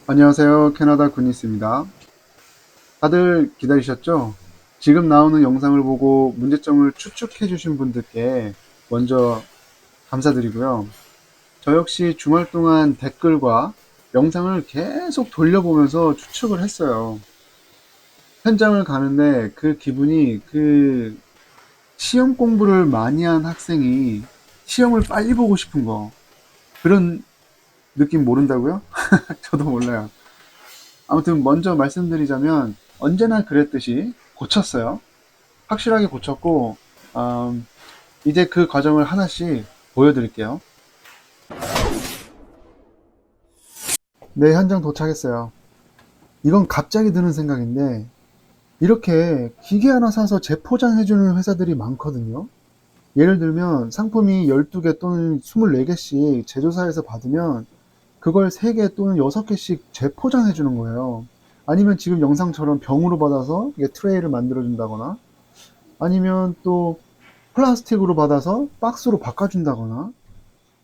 안녕하세요. 캐나다 군니스입니다. 다들 기다리셨죠? 지금 나오는 영상을 보고 문제점을 추측해 주신 분들께 먼저 감사드리고요. 저 역시 주말 동안 댓글과 영상을 계속 돌려보면서 추측을 했어요. 현장을 가는데 그 기분이 시험 공부를 많이 한 학생이 시험을 빨리 보고 싶은 거, 그런 느낌 모른다고요? 저도 몰라요. 아무튼 먼저 말씀드리자면 언제나 그랬듯이 고쳤어요. 확실하게 고쳤고, 음, 이제 그 과정을 하나씩 보여드릴게요. 네, 현장 도착했어요. 이건 갑자기 드는 생각인데, 이렇게 기계 하나 사서 재포장해주는 회사들이 많거든요. 예를 들면 상품이 12개 또는 24개씩 제조사에서 받으면 그걸 3개 또는 6개씩 재포장해주는 거예요. 아니면 지금 영상처럼 병으로 받아서 이게 트레이를 만들어준다거나, 아니면 또 플라스틱으로 받아서 박스로 바꿔준다거나,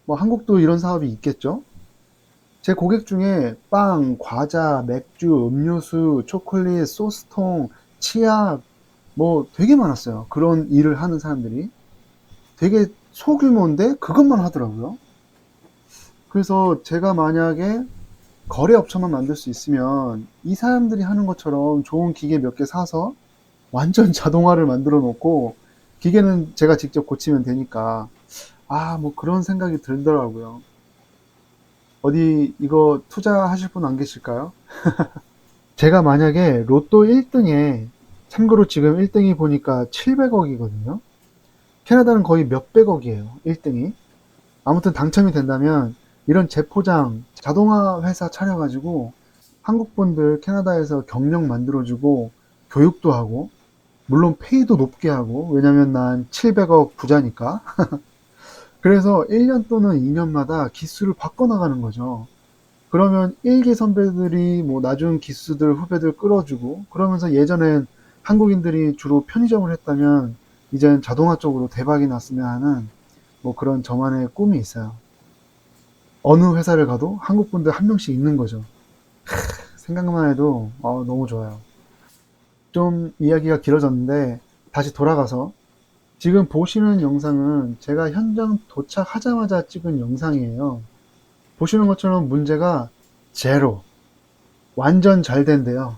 뭐 한국도 이런 사업이 있겠죠. 제 고객 중에 빵, 과자, 맥주, 음료수, 초콜릿, 소스통, 치약, 뭐 되게 많았어요. 그런 일을 하는 사람들이 되게 소규모인데 그것만 하더라고요. 그래서 제가 만약에 거래업체만 만들 수 있으면 이 사람들이 하는 것처럼 좋은 기계 몇 개 사서 완전 자동화를 만들어 놓고, 기계는 제가 직접 고치면 되니까, 뭐 그런 생각이 들더라고요. 어디 이거 투자하실 분 안 계실까요? 제가 만약에 로또 1등에, 참고로 지금 1등이 보니까 700억이거든요. 캐나다는 거의 몇백억이에요, 1등이. 아무튼 당첨이 된다면 이런 재포장 자동화 회사 차려가지고 한국 분들 캐나다에서 경력 만들어주고 교육도 하고, 물론 페이도 높게 하고, 왜냐면 난 700억 부자니까. 그래서 1년 또는 2년마다 기수를 바꿔나가는 거죠. 그러면 1기 선배들이 뭐 나중 기수들 후배들 끌어주고, 그러면서 예전엔 한국인들이 주로 편의점을 했다면 이젠 자동화 쪽으로 대박이 났으면 하는, 뭐 그런 저만의 꿈이 있어요. 어느 회사를 가도 한국 분들 한 명씩 있는 거죠. 생각만 해도 너무 좋아요. 좀 이야기가 길어졌는데 다시 돌아가서, 지금 보시는 영상은 제가 현장 도착하자마자 찍은 영상이에요. 보시는 것처럼 문제가 제로, 완전 잘 된대요.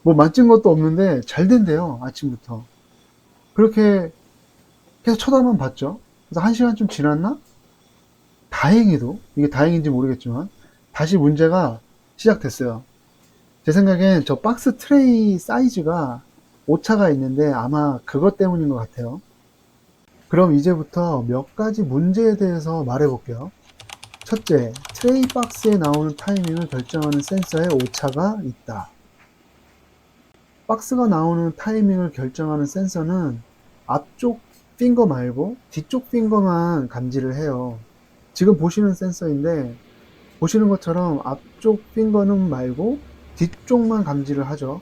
뭐 만진 것도 없는데 잘 된대요, 아침부터. 그렇게 계속 쳐다만 봤죠. 그래서 1시간쯤 지났나? 다행히도, 이게 다행인지 모르겠지만 다시 문제가 시작됐어요. 제 생각엔 저 박스 트레이 사이즈가 오차가 있는데 아마 그것 때문인 것 같아요. 그럼 이제부터 몇 가지 문제에 대해서 말해 볼게요. 첫째, 트레이 박스에 나오는 타이밍을 결정하는 센서에 오차가 있다. 박스가 나오는 타이밍을 결정하는 센서는 앞쪽 핑거 말고 뒤쪽 핑거만 감지를 해요. 지금 보시는 센서인데, 보시는 것처럼 앞쪽 핑거는 말고 뒤쪽만 감지를 하죠.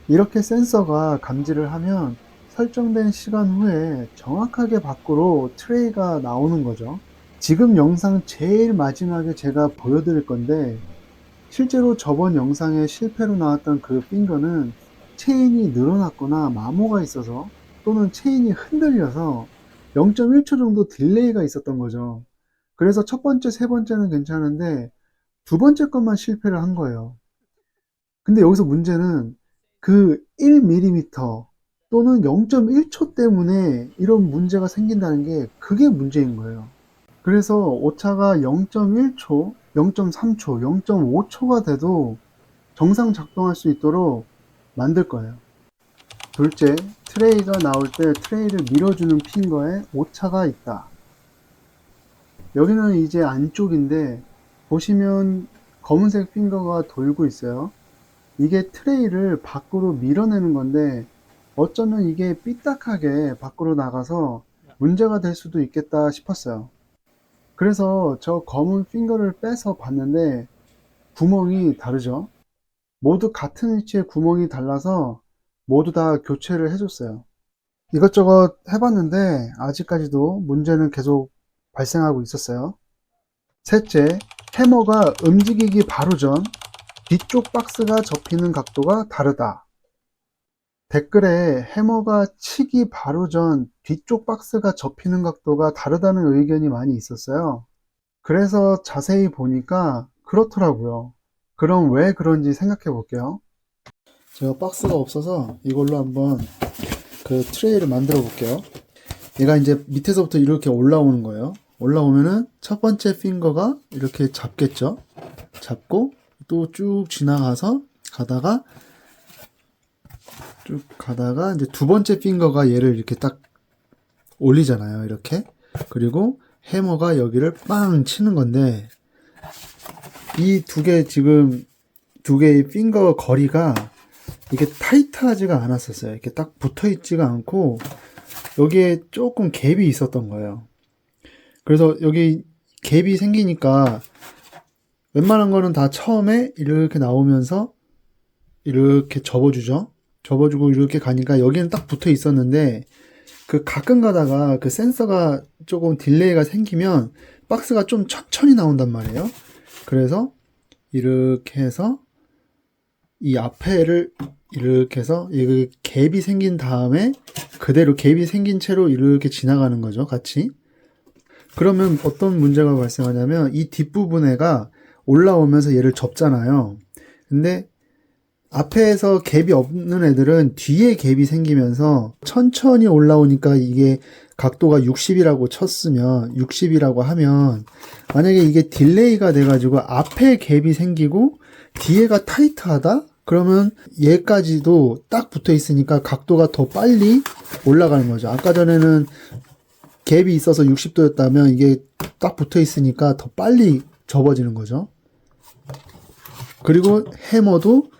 이렇게 센서가 감지를 하면 설정된 시간 후에 정확하게 밖으로 트레이가 나오는 거죠. 지금 영상 제일 마지막에 제가 보여드릴 건데, 실제로 저번 영상에 실패로 나왔던 그 핑거는 체인이 늘어났거나 마모가 있어서, 또는 체인이 흔들려서 0.1초 정도 딜레이가 있었던 거죠. 그래서 첫 번째, 세 번째는 괜찮은데 두 번째 것만 실패를 한 거예요. 근데 여기서 문제는 그 1mm 또는 0.1초 때문에 이런 문제가 생긴다는 게, 그게 문제인 거예요. 그래서 오차가 0.1초, 0.3초, 0.5초가 돼도 정상 작동할 수 있도록 만들 거예요. 둘째, 트레이가 나올 때 트레이를 밀어주는 핑거에 오차가 있다. 여기는 이제 안쪽인데 보시면 검은색 핑거가 돌고 있어요. 이게 트레이를 밖으로 밀어내는 건데, 어쩌면 이게 삐딱하게 밖으로 나가서 문제가 될 수도 있겠다 싶었어요. 그래서 저 검은 핑거를 빼서 봤는데 구멍이 다르죠. 모두 같은 위치에 구멍이 달라서 모두 다 교체를 해줬어요. 이것저것 해봤는데 아직까지도 문제는 계속 발생하고 있었어요. 셋째, 해머가 움직이기 바로 전 뒤쪽 박스가 접히는 각도가 다르다. 댓글에 해머가 치기 바로 전 뒤쪽 박스가 접히는 각도가 다르다는 의견이 많이 있었어요. 그래서 자세히 보니까 그렇더라고요. 그럼 왜 그런지 생각해 볼게요. 제가 박스가 없어서 이걸로 한번 그 트레이를 만들어 볼게요. 얘가 이제 밑에서부터 이렇게 올라오는 거예요. 올라오면은 첫 번째 핑거가 이렇게 잡겠죠. 잡고 또 쭉 지나가서 가다가 쭉 가다가 이제 두 번째 핑거가 얘를 이렇게 딱 올리잖아요. 이렇게. 그리고 해머가 여기를 빵 치는 건데 이 지금 두 개의 핑거 거리가 이게 타이트하지가 않았었어요. 이렇게 딱 붙어 있지가 않고 여기에 조금 갭이 있었던 거예요. 그래서 여기 갭이 생기니까 웬만한 거는 다 처음에 이렇게 나오면서 이렇게 접어주죠. 접어주고 이렇게 가니까 여기는 딱 붙어 있었는데 그 가끔 가다가 그 센서가 조금 딜레이가 생기면 박스가 좀 천천히 나온단 말이에요. 그래서 이렇게 해서 이 앞에를 이렇게 해서 이 갭이 생긴 다음에 그대로 갭이 생긴 채로 이렇게 지나가는 거죠. 같이. 그러면 어떤 문제가 발생하냐면 이 뒷부분에가 올라오면서 얘를 접잖아요. 근데 앞에서 갭이 없는 애들은 뒤에 갭이 생기면서 천천히 올라오니까 이게 각도가 60이라고 쳤으면 60이라고 하면 만약에 이게 딜레이가 돼가지고 앞에 갭이 생기고 뒤에가 타이트하다? 그러면 얘까지도 딱 붙어 있으니까 각도가 더 빨리 올라가는 거죠. 아까 전에는 갭이 있어서 60도였다면 이게 딱 붙어 있으니까 더 빨리 접어지는 거죠. 그리고 해머도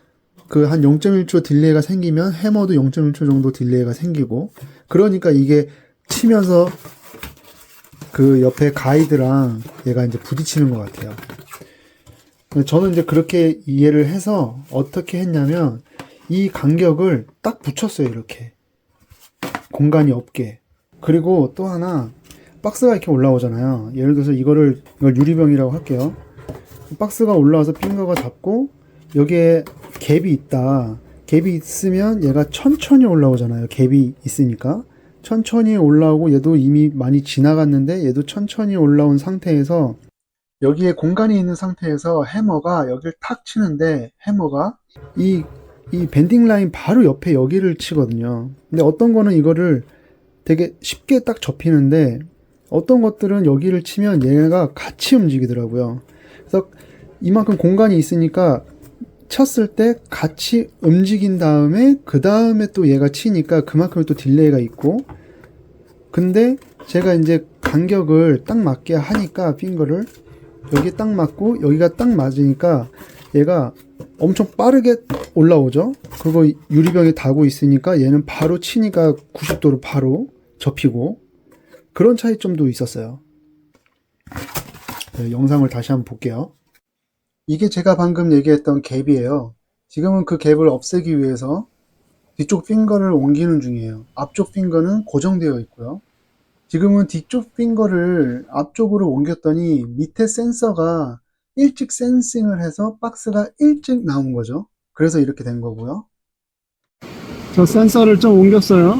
그 한 0.1초 딜레이가 생기면 해머도 0.1초 정도 딜레이가 생기고 그러니까 이게 치면서 그 옆에 가이드랑 얘가 이제 부딪히는 것 같아요. 저는 이제 그렇게 이해를 해서 어떻게 했냐면 이 간격을 딱 붙였어요. 이렇게 공간이 없게. 그리고 또 하나 박스가 이렇게 올라오잖아요. 예를 들어서 이걸 유리병이라고 할게요. 박스가 올라와서 핑거가 잡고 여기에 갭이 있다. 갭이 있으면 얘가 천천히 올라오잖아요. 갭이 있으니까 천천히 올라오고 얘도 이미 많이 지나갔는데 얘도 천천히 올라온 상태에서 여기에 공간이 있는 상태에서 해머가 여기를 탁 치는데 해머가 이 밴딩 라인 바로 옆에 여기를 치거든요. 근데 어떤 거는 이거를 되게 쉽게 딱 접히는데 어떤 것들은 여기를 치면 얘가 같이 움직이더라고요. 그래서 이만큼 공간이 있으니까 쳤을 때 같이 움직인 다음에 그 다음에 또 얘가 치니까 그만큼 또 딜레이가 있고 근데 제가 이제 간격을 딱 맞게 하니까 핑거를 여기 딱 맞고 여기가 딱 맞으니까 얘가 엄청 빠르게 올라오죠. 그리고 유리병에 닿고 있으니까 얘는 바로 치니까 90도로 바로 접히고 그런 차이점도 있었어요. 네, 영상을 다시 한번 볼게요. 이게 제가 방금 얘기했던 갭이에요. 지금은 그 갭을 없애기 위해서 뒤쪽 핑거를 옮기는 중이에요. 앞쪽 핑거는 고정되어 있고요. 지금은 뒤쪽 핑거를 앞쪽으로 옮겼더니 밑에 센서가 일찍 센싱을 해서 박스가 일찍 나온 거죠. 그래서 이렇게 된 거고요. 저 센서를 좀 옮겼어요.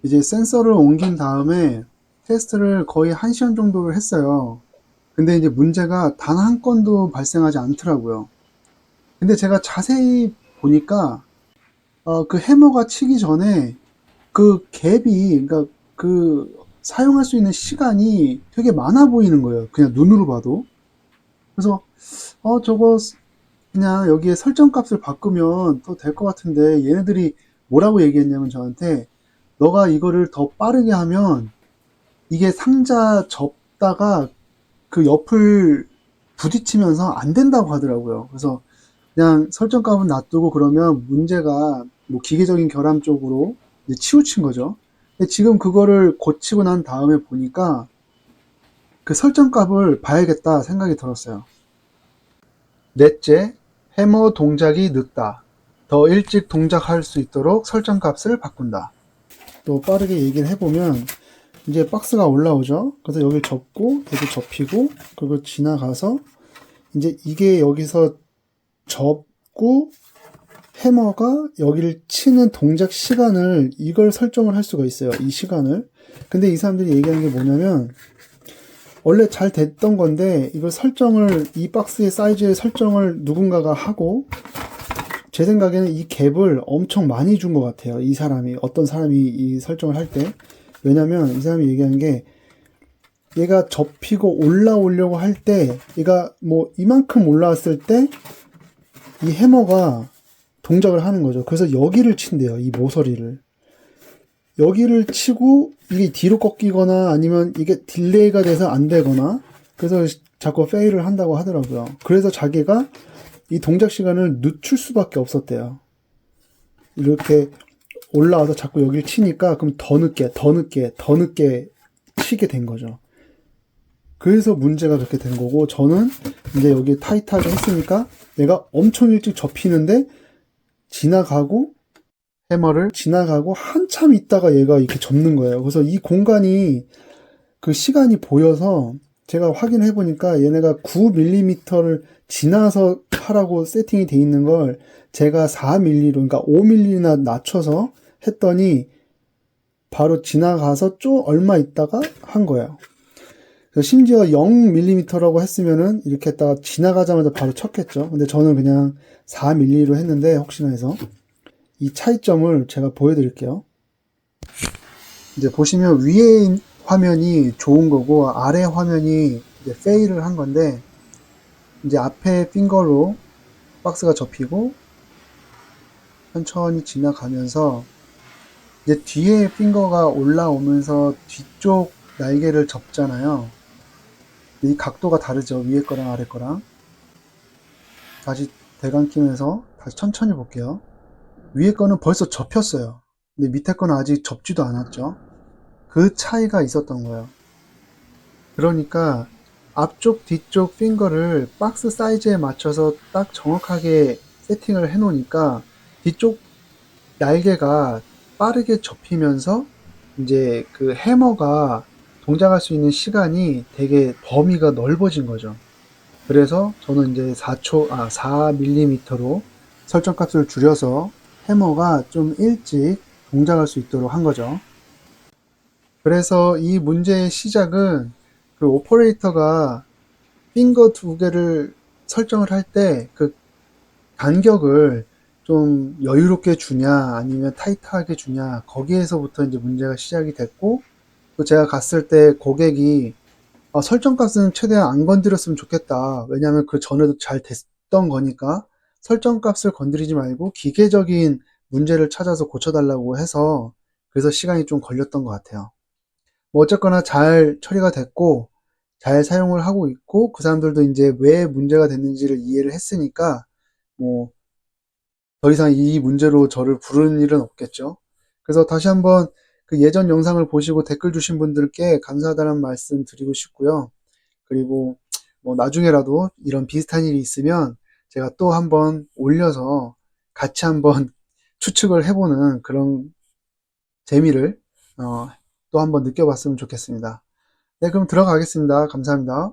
이제 센서를 옮긴 다음에 테스트를 거의 1시간 정도를 했어요. 근데 이제 문제가 단 한 건도 발생하지 않더라고요. 근데 제가 자세히 보니까 그 해머가 치기 전에 그 갭이 그러니까 그 사용할 수 있는 시간이 되게 많아 보이는 거예요. 그냥 눈으로 봐도. 그래서 저거 그냥 여기에 설정 값을 바꾸면 더 될 것 같은데 얘네들이 뭐라고 얘기했냐면 저한테 너가 이거를 더 빠르게 하면 이게 상자 접다가 그 옆을 부딪히면서 안 된다고 하더라고요. 그래서 그냥 설정 값은 놔두고 그러면 문제가 뭐 기계적인 결함 쪽으로 이제 치우친 거죠. 근데 지금 그거를 고치고 난 다음에 보니까 그 설정 값을 봐야겠다 생각이 들었어요. 넷째, 해머 동작이 늦다. 더 일찍 동작할 수 있도록 설정 값을 바꾼다. 또 빠르게 얘기를 해보면 이제 박스가 올라오죠. 그래서 여기를 접고 얘도 접히고 그리고 지나가서 이제 이게 여기서 짚고 해머가 여기를 치는 동작 시간을 이걸 설정을 할 수가 있어요. 이 시간을. 근데 이 사람들이 얘기하는 게 뭐냐면 원래 잘 됐던 건데 이걸 설정을 이 박스의 사이즈의 설정을 누군가가 하고 제 생각에는 이 갭을 엄청 많이 준 것 같아요. 이 사람이 어떤 사람이 이 설정을 할 때. 왜냐면 이 사람이 얘기하는 게 얘가 접히고 올라오려고 할 때 얘가 뭐 이만큼 올라왔을 때 이 해머가 동작을 하는 거죠. 그래서 여기를 친대요. 이 모서리를. 여기를 치고 이게 뒤로 꺾이거나 아니면 이게 딜레이가 돼서 안 되거나 그래서 자꾸 페일을 한다고 하더라고요. 그래서 자기가 이 동작 시간을 늦출 수밖에 없었대요. 이렇게 올라와서 자꾸 여기를 치니까 그럼 더 늦게 치게 된 거죠. 그래서 문제가 그렇게 된 거고 저는 이제 여기 타이트하게 했으니까 내가 엄청 일찍 접히는데 지나가고 해머를 지나가고 한참 있다가 얘가 이렇게 접는 거예요. 그래서 이 공간이 그 시간이 보여서 제가 확인해 보니까 얘네가 9mm를 지나서 하라고 세팅이 돼 있는 걸 제가 4mm로 그러니까 5mm나 낮춰서 했더니 바로 지나가서 좀 얼마 있다가 한 거예요. 그래서 심지어 0mm라고 했으면은 이렇게 했다가 지나가자마자 바로 쳤겠죠. 근데 저는 그냥 4mm로 했는데 혹시나 해서 이 차이점을 제가 보여드릴게요. 이제 보시면 위에 화면이 좋은 거고 아래 화면이 이제 페일을 한 건데 이제 앞에 핑거로 박스가 접히고 천천히 지나가면서 이제 뒤에 핑거가 올라오면서 뒤쪽 날개를 접잖아요. 이 각도가 다르죠. 위에 거랑 아래 거랑. 다시 대강 끼면서 다시 천천히 볼게요. 위에 거는 벌써 접혔어요. 근데 밑에 거는 아직 접지도 않았죠. 그 차이가 있었던 거예요. 그러니까 앞쪽 뒤쪽 핑거를 박스 사이즈에 맞춰서 딱 정확하게 세팅을 해 놓으니까 뒤쪽 날개가 빠르게 접히면서 이제 그 해머가 동작할 수 있는 시간이 되게 범위가 넓어진 거죠. 그래서 저는 이제 4mm로 설정값을 줄여서 해머가 좀 일찍 동작할 수 있도록 한 거죠. 그래서 이 문제의 시작은 그 오퍼레이터가 핑거 두 개를 설정을 할 때 그 간격을 좀 여유롭게 주냐 아니면 타이트하게 주냐 거기에서부터 이제 문제가 시작이 됐고 또 제가 갔을 때 고객이 설정값은 최대한 안 건드렸으면 좋겠다. 왜냐하면 그 전에도 잘 됐던 거니까 설정값을 건드리지 말고 기계적인 문제를 찾아서 고쳐달라고 해서 그래서 시간이 좀 걸렸던 것 같아요. 뭐 어쨌거나 잘 처리가 됐고 잘 사용을 하고 있고 그 사람들도 이제 왜 문제가 됐는지를 이해를 했으니까 뭐 더 이상 이 문제로 저를 부르는 일은 없겠죠. 그래서 다시 한번 그 예전 영상을 보시고 댓글 주신 분들께 감사하다는 말씀 드리고 싶고요. 그리고 뭐 나중에라도 이런 비슷한 일이 있으면 제가 또 한번 올려서 같이 한번 추측을 해보는 그런 재미를 또 한번 느껴봤으면 좋겠습니다. 네, 그럼 들어가겠습니다. 감사합니다.